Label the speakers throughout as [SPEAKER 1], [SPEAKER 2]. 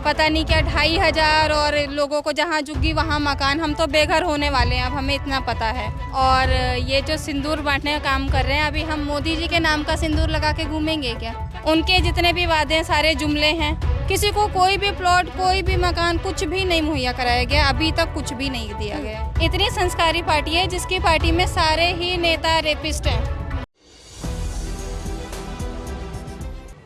[SPEAKER 1] पता नहीं क्या 2500 और लोगों को जहाँ झुग्गी वहाँ मकान। हम तो बेघर होने वाले हैं, अब हमें इतना पता है। और ये जो सिंदूर बांटने का काम कर रहे हैं, अभी हम मोदी जी के नाम का सिंदूर लगा के घूमेंगे क्या? उनके जितने भी वादे हैं सारे जुमले हैं। किसी को कोई भी प्लॉट, कोई भी मकान, कुछ भी नहीं मुहैया कराया गया। अभी तक कुछ भी नहीं दिया गया। इतनी संस्कारी पार्टी है जिसकी पार्टी में सारे ही नेता रेपिस्ट हैं।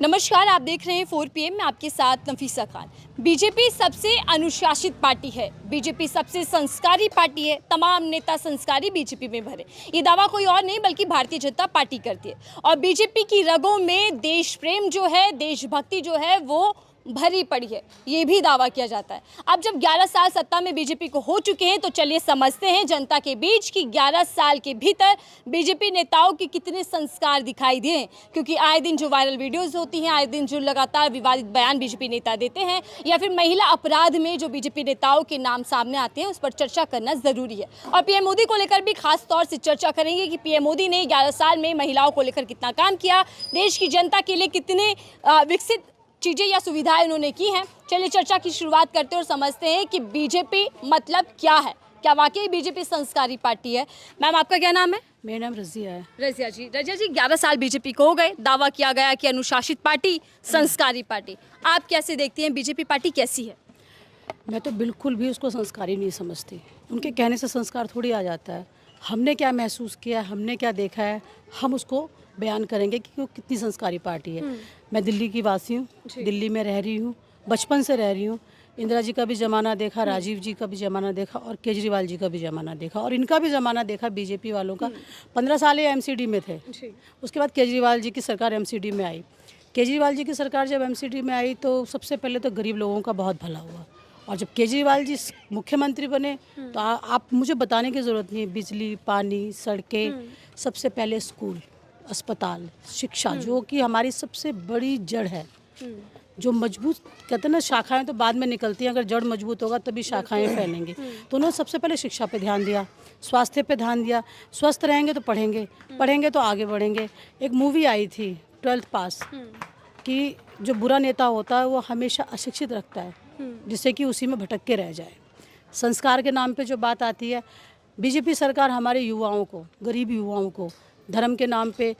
[SPEAKER 2] नमस्कार, आप देख रहे हैं 4 PM में आपके साथ नफीसा खान। बीजेपी सबसे अनुशासित पार्टी है, बीजेपी सबसे संस्कारी पार्टी है। तमाम नेता संस्कारी बीजेपी में भरे, ये दावा कोई और नहीं बल्कि भारतीय जनता पार्टी करती है। और बीजेपी की रगों में देश प्रेम जो है, देशभक्ति जो है वो भरी पड़ी है, ये भी दावा किया जाता है। अब जब 11 साल सत्ता में बीजेपी को हो चुके हैं तो चलिए समझते हैं जनता के बीच कि 11 साल के भीतर बीजेपी नेताओं के कितने संस्कार दिखाई दिए। क्योंकि आए दिन जो वायरल वीडियोस होती हैं, आए दिन जो लगातार विवादित बयान बीजेपी नेता देते हैं, या फिर महिला अपराध में जो बीजेपी नेताओं के नाम सामने आते हैं, उस पर चर्चा करना जरूरी है। और पीएम मोदी को लेकर भी खास तौर से चर्चा करेंगे कि पीएम मोदी ने 11 साल में महिलाओं को लेकर कितना काम किया, देश की जनता के लिए कितने विकसित चीज़ें या सुविधाएं उन्होंने की हैं। चलिए चर्चा की शुरुआत करते हैं और समझते हैं कि बीजेपी मतलब क्या है। क्या वाकई बीजेपी संस्कारी पार्टी है? मैम, आपका क्या नाम है?
[SPEAKER 3] मेरा नाम रज़िया है।
[SPEAKER 2] रज़िया जी 11 साल बीजेपी को हो गए, दावा किया गया कि अनुशासित पार्टी, संस्कारी पार्टी। आप कैसे देखती हैं बीजेपी पार्टी कैसी है?
[SPEAKER 3] मैं तो बिल्कुल भी उसको संस्कारी नहीं समझती। उनके कहने से संस्कार थोड़ी आ जाता है। हमने क्या महसूस किया, हमने क्या देखा है, हम उसको बयान करेंगे कि वो कितनी संस्कारी पार्टी है। मैं दिल्ली की वासी हूँ, दिल्ली में रह रही हूँ, बचपन से रह रही हूँ। इंदिरा जी का भी ज़माना देखा, राजीव जी का भी ज़माना देखा और केजरीवाल जी का भी ज़माना देखा और इनका भी ज़माना देखा बीजेपी वालों का। 15 साल ये एमसीडी में थे, उसके बाद केजरीवाल जी की सरकार एमसीडी में आई। केजरीवाल जी की सरकार जब एमसीडी में आई तो सबसे पहले तो गरीब लोगों का बहुत भला हुआ। और जब केजरीवाल जी मुख्यमंत्री बने तो आप मुझे बताने की ज़रूरत नहीं है, बिजली, पानी, सड़कें, सबसे पहले स्कूल, अस्पताल, शिक्षा, जो कि हमारी सबसे बड़ी जड़ है। जो मजबूत कहते हैं ना, शाखाएं तो बाद में निकलती हैं, अगर जड़ मजबूत होगा तभी शाखाएं फैलेंगी। तो उन्होंने सबसे पहले शिक्षा पे ध्यान दिया, स्वास्थ्य पे ध्यान दिया। स्वस्थ रहेंगे तो पढ़ेंगे, पढ़ेंगे तो आगे बढ़ेंगे। एक मूवी आई थी 12th पास कि जो बुरा नेता होता है वो हमेशा अशिक्षित रखता है, जिससे कि उसी में भटक के रह जाए। संस्कार के नाम पे जो बात आती है, बीजेपी सरकार हमारे युवाओं को, गरीब युवाओं को धर्म के नाम पे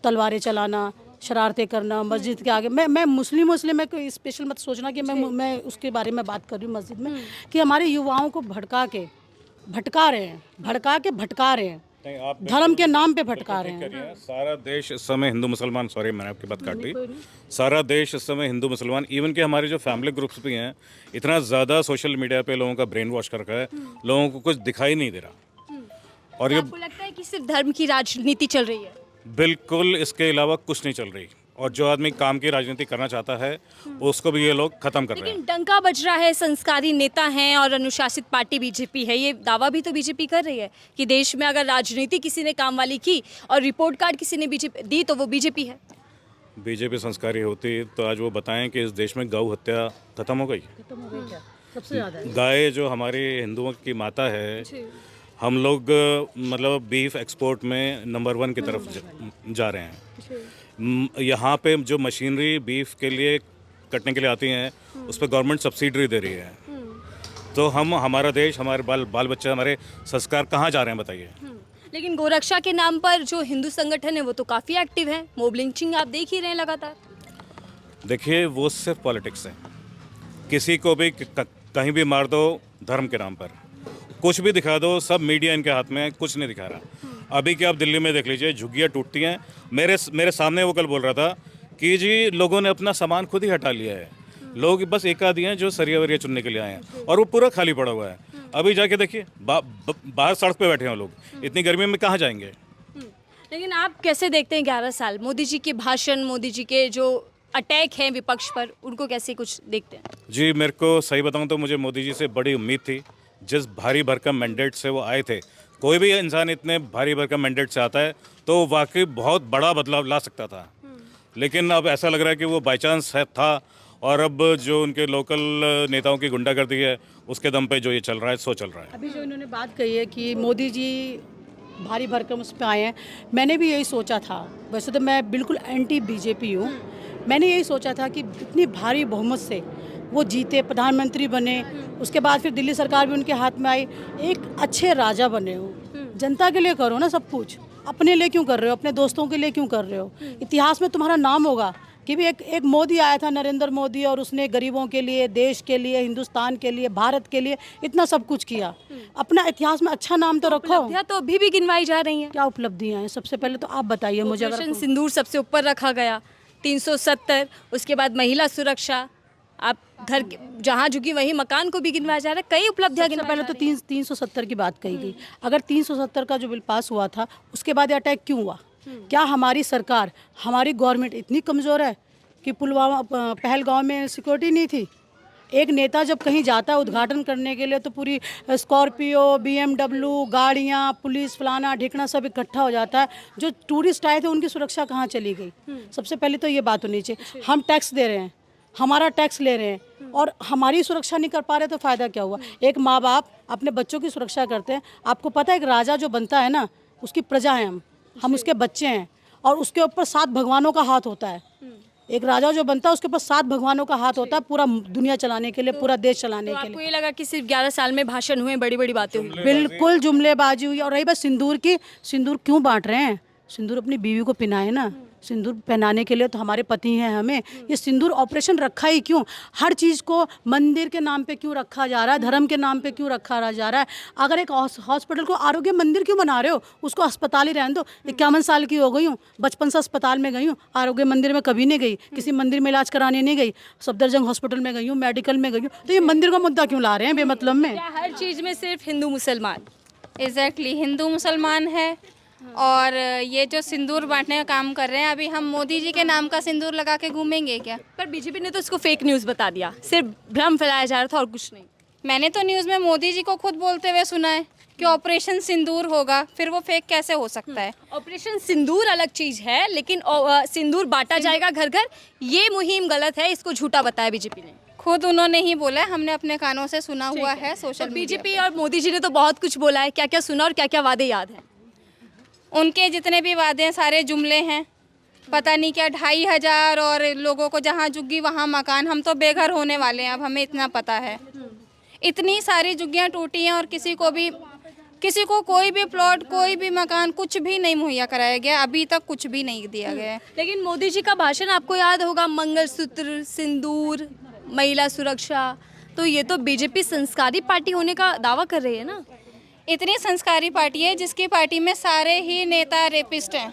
[SPEAKER 3] तलवारें चलाना, शरारतें करना, मस्जिद के आगे, मैं मुस्लिम में कोई स्पेशल मत सोचना कि मैं उसके बारे में बात कर रही हूँ मस्जिद में, कि हमारे युवाओं को भटका रहे हैं, धर्म के नाम पे भटका रहे हैं।
[SPEAKER 4] सारा देश इस समय हिंदू मुसलमान, सॉरी मैंने आपकी बात काट दी, सारा देश इस समय हिंदू मुसलमान, इवन के हमारे जो फैमिली ग्रुप्स भी हैं, इतना ज़्यादा सोशल मीडिया पे लोगों का ब्रेन वॉश कर रखा है, लोगों को कुछ दिखाई नहीं दे रहा। और ये
[SPEAKER 2] आपको लगता है कि सिर्फ धर्म की राजनीति चल रही है?
[SPEAKER 4] बिल्कुल, इसके अलावा कुछ नहीं चल रही। और जो आदमी काम की राजनीति करना चाहता है उसको भी ये लोग खत्म कर रहे हैं।
[SPEAKER 2] लेकिन डंका बज रहा है, संस्कारी नेता हैं और अनुशासित पार्टी बीजेपी है, ये दावा भी तो बीजेपी कर रही है कि देश में अगर राजनीति किसी ने काम वाली की और रिपोर्ट कार्ड किसी ने बीजेपी दी तो वो बीजेपी है।
[SPEAKER 4] बीजेपी संस्कारी होती तो आज वो बताएं कि इस देश में गौ हत्या खत्म हो गई।
[SPEAKER 3] सबसे ज़्यादा
[SPEAKER 4] गाय जो हमारे हिंदुओं की माता है, हम लोग मतलब बीफ एक्सपोर्ट में नंबर 1 की तरफ जा रहे हैं। यहाँ पे जो मशीनरी बीफ के लिए कटने के लिए आती हैं, उस पर गवर्नमेंट सब्सिडी दे रही है। तो हमारा देश, हमारे बाल बच्चे, हमारे संस्कार कहाँ जा रहे हैं बताइए।
[SPEAKER 2] लेकिन गोरक्षा के नाम पर जो हिंदू संगठन है वो तो काफ़ी एक्टिव है, मॉब लिंचिंग आप देख ही रहे हैं लगातार।
[SPEAKER 4] देखिए, वो सिर्फ पॉलिटिक्स है। किसी को भी कहीं भी मार दो धर्म के नाम पर, कुछ भी दिखा दो, सब मीडिया इनके हाथ में है, कुछ नहीं दिखा रहा। अभी कि आप दिल्ली में देख लीजिए, झुग्गियाँ टूटती हैं। मेरे सामने वो कल बोल रहा था कि जी लोगों ने अपना सामान खुद ही हटा लिया है, लोग बस एक आदि हैं जो सरिया वरिया चुनने के लिए आए हैं और वो पूरा खाली पड़ा हुआ है। अभी जाके देखिए, बाहर सड़क पे बैठे हैं लोग, इतनी गर्मी में कहाँ जाएंगे।
[SPEAKER 2] लेकिन आप कैसे देखते हैं 11 साल मोदी जी के भाषण, मोदी जी के जो अटैक हैं विपक्ष पर, उनको कैसे कुछ देखते हैं?
[SPEAKER 4] जी, मेरे को सही बताऊं तो मुझे मोदी जी से बड़ी उम्मीद थी। जिस भारी भरकम मैंडेट से वो आए थे, कोई भी इंसान इतने भारी भरकम मैंडेट से आता है तो वाकई बहुत बड़ा बदलाव ला सकता था। लेकिन अब ऐसा लग रहा है कि वो बाई चांस था, और अब जो उनके लोकल नेताओं की गुंडागर्दी है उसके दम पे जो ये चल रहा है सो चल रहा है।
[SPEAKER 3] अभी जो इन्होंने बात कही है कि मोदी जी भारी भरकम उस पर आए हैं, मैंने भी यही सोचा था। वैसे तो मैं बिल्कुल एंटी बीजेपी हूँ। मैंने यही सोचा था कि इतनी भारी बहुमत से वो जीते, प्रधानमंत्री बने, उसके बाद फिर दिल्ली सरकार भी उनके हाथ में आई। एक अच्छे राजा बने हो। जनता के लिए करो ना सब कुछ, अपने लिए क्यों कर रहे हो, अपने दोस्तों के लिए क्यों कर रहे हो? इतिहास में तुम्हारा नाम होगा कि भी एक मोदी आया था, नरेंद्र मोदी, और उसने गरीबों के लिए, देश के लिए, हिंदुस्तान के लिए, भारत के लिए इतना सब कुछ किया। अपना इतिहास में अच्छा नाम तो रखो।
[SPEAKER 2] उपलब्धियां तो अभी भी गिनवाई जा रही हैं।
[SPEAKER 3] क्या उपलब्धियां हैं? सबसे पहले तो आप बताइए मुझे। अगर
[SPEAKER 2] ऑपरेशन सिंदूर सबसे ऊपर रखा गया, 370, उसके बाद महिला सुरक्षा, आप घर जहाँ झुकी वहीं मकान को भी गिनवाया जा रहा है। कई उपलब्धियां
[SPEAKER 3] सबसे
[SPEAKER 2] गिनवाई
[SPEAKER 3] पहले तो 370 की बात कही गई। अगर 370 का जो बिल पास हुआ था, उसके बाद ये अटैक क्यों हुआ? क्या हमारी सरकार, हमारी गवर्नमेंट इतनी कमज़ोर है कि पुलवामा, पहलगांव में सिक्योरिटी नहीं थी? एक नेता जब कहीं जाता है उद्घाटन करने के लिए तो पूरी स्कॉर्पियो, BMW, गाड़ियाँ, पुलिस, फलाना ढिकना सब इकट्ठा हो जाता है। जो टूरिस्ट आए थे उनकी सुरक्षा कहाँ चली गई? सबसे पहले तो ये बात होनी चाहिए। हम टैक्स दे रहे हैं, हमारा टैक्स ले रहे हैं, और हमारी सुरक्षा नहीं कर पा रहे तो फ़ायदा क्या हुआ? एक माँ बाप अपने बच्चों की सुरक्षा करते हैं। आपको पता है एक राजा जो बनता है ना, उसकी प्रजा है हम उसके बच्चे हैं, और उसके ऊपर 7 भगवानों का हाथ होता है। एक राजा जो बनता है उसके ऊपर 7 भगवानों का हाथ होता है, पूरा दुनिया चलाने के लिए, पूरा देश चलाने के लिए।
[SPEAKER 2] आपको ये लगा कि सिर्फ 11 साल में भाषण हुए, बड़ी बड़ी बातें हुई?
[SPEAKER 3] बिल्कुल जुमलेबाजी हुई। और रही बात सिंदूर की, सिंदूर क्यों बांट रहे हैं? सिंदूर अपनी बीवी को पहनाए ना, सिंदूर पहनाने के लिए तो हमारे पति हैं हमें। ये सिंदूर ऑपरेशन रखा ही क्यों? हर चीज़ को मंदिर के नाम पे क्यों रखा जा रहा है, धर्म के नाम पे क्यों रखा जा रहा है? अगर एक हॉस्पिटल को आरोग्य मंदिर क्यों बना रहे हो? उसको अस्पताल ही रहने दो। 51 साल की हो गई हूँ, बचपन से अस्पताल में गई हूँ, आरोग्य मंदिर में कभी नहीं गई, किसी मंदिर में इलाज कराने नहीं गई। सफदरजंग हॉस्पिटल में गई हूँ, मेडिकल में गई हूँ। तो ये मंदिर का मुद्दा क्यों ला रहे हैं बेमतलब में?
[SPEAKER 2] क्या हर चीज़ में सिर्फ हिंदू मुसलमान?
[SPEAKER 1] एग्जैक्टली, हिंदू मुसलमान है। और ये जो सिंदूर बांटने का काम कर रहे हैं, अभी हम मोदी जी के नाम का सिंदूर लगा के घूमेंगे क्या?
[SPEAKER 2] पर बीजेपी ने तो इसको फेक न्यूज़ बता दिया, सिर्फ भ्रम फैलाया जा रहा था और कुछ नहीं।
[SPEAKER 1] मैंने तो न्यूज़ में मोदी जी को खुद बोलते हुए सुना है कि ऑपरेशन सिंदूर होगा, फिर वो फेक कैसे हो सकता है?
[SPEAKER 2] ऑपरेशन सिंदूर अलग चीज़ है, लेकिन सिंदूर बांटा जाएगा घर घर, ये मुहिम गलत है, इसको झूठा बताया बीजेपी ने।
[SPEAKER 1] खुद उन्होंने ही बोला है, हमने अपने कानों से सुना हुआ है सोशल मीडिया
[SPEAKER 2] बीजेपी और मोदी जी ने तो बहुत कुछ बोला है, क्या क्या सुना और क्या क्या वादे याद हैं?
[SPEAKER 1] उनके जितने भी वादे हैं सारे जुमले हैं। पता नहीं क्या 2,500 और लोगों को जहाँ झुग्गी वहाँ मकान। हम तो बेघर होने वाले हैं अब, हमें इतना पता है। इतनी सारी झुग्गियाँ टूटी हैं और किसी को कोई भी प्लॉट, कोई भी मकान, कुछ भी नहीं मुहैया कराया गया। अभी तक कुछ भी नहीं दिया गया है।
[SPEAKER 2] लेकिन मोदी जी का भाषण आपको याद होगा, मंगलसूत्र, सिंदूर, महिला सुरक्षा, तो ये तो बीजेपी संस्कारी पार्टी होने का दावा कर रही है ना।
[SPEAKER 1] इतनी संस्कारी पार्टी है जिसकी पार्टी में सारे ही नेता रेपिस्ट हैं।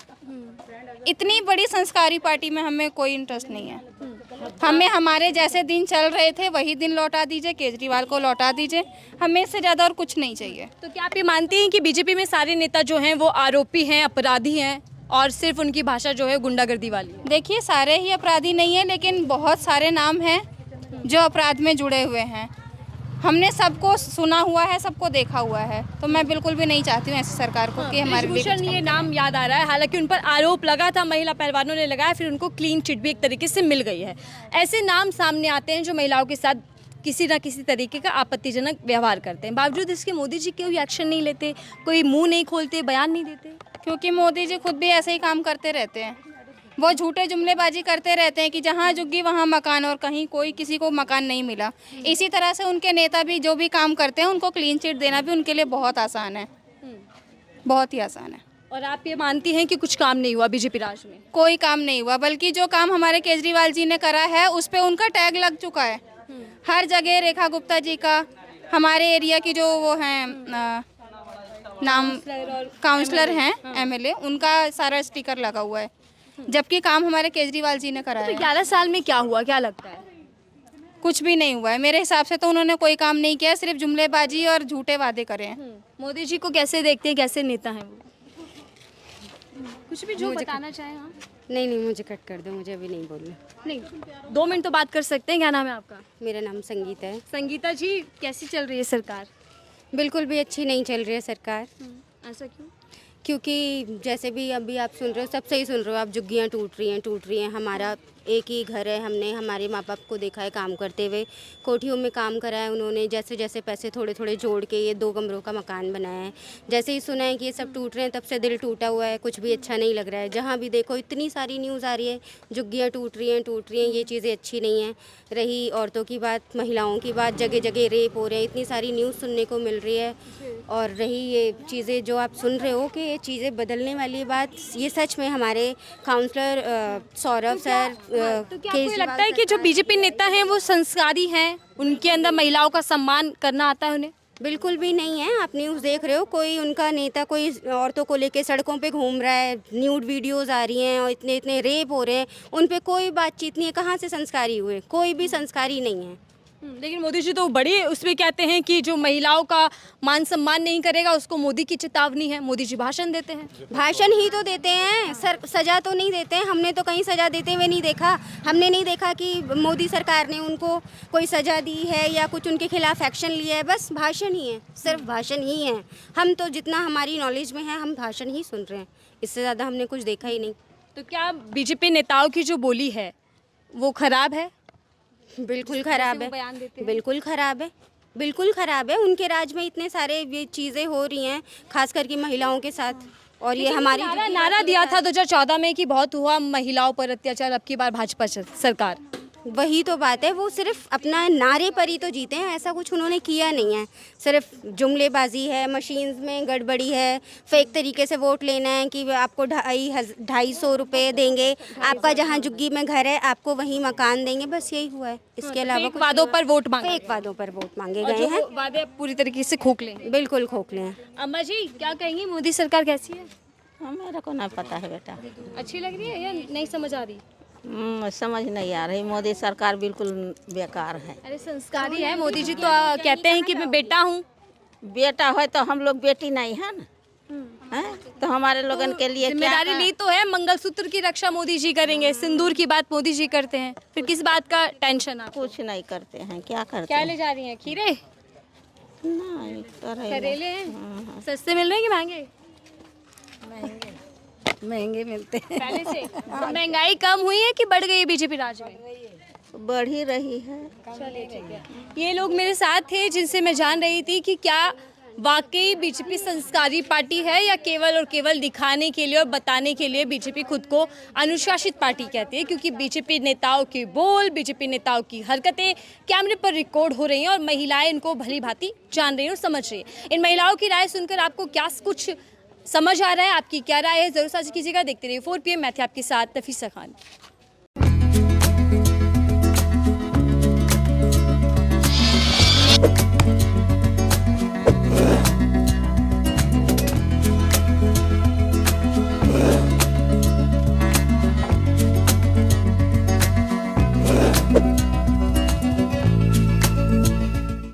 [SPEAKER 1] इतनी बड़ी संस्कारी पार्टी में हमें कोई इंटरेस्ट नहीं है। हमें हमारे जैसे दिन चल रहे थे वही दिन लौटा दीजिए, केजरीवाल को लौटा दीजिए, हमें इससे ज़्यादा और कुछ नहीं चाहिए।
[SPEAKER 2] तो क्या आप ये मानती हैं कि बीजेपी में सारे नेता जो हैं वो आरोपी हैं, अपराधी हैं, और सिर्फ उनकी भाषा जो है गुंडागर्दी वाली है?
[SPEAKER 1] देखिए, सारे ही अपराधी नहीं है, लेकिन बहुत सारे नाम हैं जो अपराध में जुड़े हुए हैं। हमने सबको सुना हुआ है, सबको देखा हुआ है, तो मैं बिल्कुल भी नहीं चाहती हूँ ऐसी सरकार को कि हमारे लिए
[SPEAKER 2] ब्रिजभूषण, ये नाम याद आ रहा है, हालांकि उन पर आरोप लगा था, महिला पहलवानों ने लगाया, फिर उनको क्लीन चिट भी एक तरीके से मिल गई है। ऐसे नाम सामने आते हैं जो महिलाओं के साथ किसी न किसी तरीके का आपत्तिजनक व्यवहार करते हैं, बावजूद इसके मोदी जी कोई एक्शन नहीं लेते, कोई मुंह नहीं खोलते, बयान नहीं देते।
[SPEAKER 1] क्योंकि मोदी जी खुद भी ऐसे ही काम करते रहते हैं। वो झूठे जुमलेबाजी करते रहते हैं कि जहाँ झुग्गी वहाँ मकान, और कहीं कोई किसी को मकान नहीं मिला। इसी तरह से उनके नेता भी जो भी काम करते हैं उनको क्लीन चिट देना भी उनके लिए बहुत आसान है, बहुत ही आसान है।
[SPEAKER 2] और आप ये मानती हैं कि कुछ काम नहीं हुआ बीजेपी राज में?
[SPEAKER 1] कोई काम नहीं हुआ, बल्कि जो काम हमारे केजरीवाल जी ने करा है उस पर उनका टैग लग चुका है हर जगह। रेखा गुप्ता जी का, हमारे एरिया की जो वो हैं नाम काउंसलर हैं, MLA, उनका सारा स्टिकर लगा हुआ है, जबकि काम हमारे केजरीवाल जी ने कराया
[SPEAKER 2] तो
[SPEAKER 1] है।
[SPEAKER 2] 11 साल में क्या हुआ, क्या लगता है?
[SPEAKER 1] कुछ भी नहीं हुआ है मेरे हिसाब से, तो उन्होंने कोई काम नहीं किया, सिर्फ जुमलेबाजी और झूठे वादे करे हैं।
[SPEAKER 2] मोदी जी को कैसे देखते हैं, कैसे नेता हैं वो? कुछ भी जो बताना चाहें आप?
[SPEAKER 5] नहीं नहीं, मुझे कट कर दो, मुझे अभी नहीं बोलना।
[SPEAKER 2] नहीं, 2 मिनट तो बात कर सकते हैं। क्या नाम है आपका?
[SPEAKER 5] मेरा नाम संगीता है।
[SPEAKER 2] संगीता जी, कैसी चल रही है सरकार?
[SPEAKER 5] बिल्कुल भी अच्छी नहीं चल रही है सरकार।
[SPEAKER 2] ऐसा क्यों?
[SPEAKER 5] क्योंकि जैसे भी अभी आप सुन रहे हो, सब सही सुन रहे हो आप, झुग्गियाँ टूट रही हैं। हमारा एक ही घर है, हमने हमारे माँ बाप को देखा है काम करते हुए, कोठियों में काम करा है उन्होंने, जैसे जैसे पैसे थोड़े थोड़े जोड़ के ये 2 कमरों का मकान बनाया है। जैसे ही सुना है कि ये सब टूट रहे हैं, तब से दिल टूटा हुआ है, कुछ भी अच्छा नहीं लग रहा है। जहाँ भी देखो इतनी सारी न्यूज़ आ रही है, झुग्गियाँ टूट रही हैं, ये चीज़ें अच्छी नहीं हैं। रही औरतों की बात, महिलाओं की बात, जगह जगह रेप हो रहे हैं, इतनी सारी न्यूज़ सुनने को मिल रही है। और रही ये चीज़ें जो आप सुन रहे हो कि ये चीज़ें बदलने वाली बात, ये सच में हमारे काउंसलर सौरभ सर
[SPEAKER 2] तो क्या आपको ये लगता है कि जो बीजेपी नेता हैं वो संस्कारी हैं, उनके अंदर महिलाओं का सम्मान करना आता है उन्हें?
[SPEAKER 5] बिल्कुल भी नहीं है। आप न्यूज़ देख रहे हो, कोई उनका नेता कोई औरतों को लेके सड़कों पे घूम रहा है, न्यूड वीडियोस आ रही हैं और इतने इतने रेप हो रहे हैं, उन पे कोई बातचीत नहीं है। कहाँ से संस्कारी हुए? कोई भी संस्कारी नहीं है।
[SPEAKER 2] लेकिन मोदी जी तो बड़ी उसमें कहते हैं कि जो महिलाओं का मान सम्मान नहीं करेगा उसको मोदी की चेतावनी है। मोदी जी भाषण देते हैं।
[SPEAKER 5] भाषण ही तो देते हैं, सजा तो नहीं देते हैं। हमने तो कहीं सजा देते हुए नहीं देखा। हमने नहीं देखा कि मोदी सरकार ने उनको कोई सजा दी है या कुछ उनके खिलाफ एक्शन लिया है। बस भाषण ही है, सिर्फ भाषण ही है। हम तो जितना हमारी नॉलेज में है, हम भाषण ही सुन रहे हैं, इससे ज़्यादा हमने कुछ देखा ही नहीं।
[SPEAKER 2] तो क्या बीजेपी नेताओं की जो बोली है वो खराब है?
[SPEAKER 5] बिल्कुल खराब है,
[SPEAKER 2] बयान देते हैं।
[SPEAKER 5] बिल्कुल खराब है, बिल्कुल खराब है। उनके राज में इतने सारे ये चीज़ें हो रही हैं, खास करके महिलाओं के साथ। और ये हमारी
[SPEAKER 2] नारा दिया था 2014 में कि बहुत हुआ महिलाओं पर अत्याचार, अब की बार भाजपा सरकार।
[SPEAKER 5] वही तो बात है, वो सिर्फ अपना नारे पर ही तो जीते हैं, ऐसा कुछ उन्होंने किया नहीं है। सिर्फ जुमलेबाजी है, मशीन्स में गड़बड़ी है, फेक तरीके से वोट लेना है कि आपको 250 रुपये देंगे, आपका जहाँ झुग्गी में घर है आपको वहीं मकान देंगे, बस यही हुआ है। इसके अलावा
[SPEAKER 2] फेक वादों पर वोट मांगे,
[SPEAKER 5] फेक वादों पर वोट मांगे
[SPEAKER 2] और
[SPEAKER 5] गए
[SPEAKER 2] जो
[SPEAKER 5] हैं।
[SPEAKER 2] वादे पूरी तरीके से खोखले हैं।
[SPEAKER 5] बिल्कुल खोखले हैं।
[SPEAKER 2] अम्मा जी क्या कहेंगी, मोदी सरकार कैसी है?
[SPEAKER 6] हाँ, मेरे को नहीं पता है बेटा।
[SPEAKER 2] अच्छी लग रही है या नहीं समझ आ रही?
[SPEAKER 6] समझ नहीं आ रही। मोदी सरकार बिल्कुल बेकार है।
[SPEAKER 2] अरे संस्कारी है मोदी जी, तो कहते हैं कि मैं बेटा हूँ।
[SPEAKER 6] बेटा हो तो हम लोग बेटी नहीं है ना, हैं? तो हमारे लोगन के लिए क्या
[SPEAKER 2] जिम्मेदारी ली तो है, मंगलसूत्र की रक्षा मोदी जी करेंगे, सिंदूर की बात मोदी जी करते हैं, फिर किस बात का टेंशन आपको?
[SPEAKER 6] कुछ नहीं करते हैं। क्या करते
[SPEAKER 2] क्या
[SPEAKER 6] हैं?
[SPEAKER 2] ले जा रही हैं? खीरे
[SPEAKER 6] नहीं
[SPEAKER 2] करेले हैं? सस्ते मिल रहे हैं कि महंगे?
[SPEAKER 3] महंगे मिलते हैं।
[SPEAKER 2] पहले से तो महंगाई कम हुई है कि बढ़ गई है बीजेपी राज में?
[SPEAKER 6] बढ़ ही रही है।
[SPEAKER 2] ये लोग मेरे साथ थे जिनसे मैं जान रही थी कि क्या वाकई बीजेपी संस्कारी पार्टी है या केवल और केवल दिखाने के लिए और बताने के लिए बीजेपी खुद को अनुशासित पार्टी कहती है। क्योंकि बीजेपी नेताओं के बोल, बीजेपी नेताओं की हरकतें कैमरे पर रिकॉर्ड हो रही हैं और महिलाएं इनको भली भांति जान रही हैं और समझ रही हैं। इन महिलाओं की राय सुनकर आपको क्या कुछ समझ आ रहा है? आपकी क्या राय है? जरूर साझा कीजिएगा। देखते रहिए 4 PM। मैं थी आपके साथ नफीसा खान।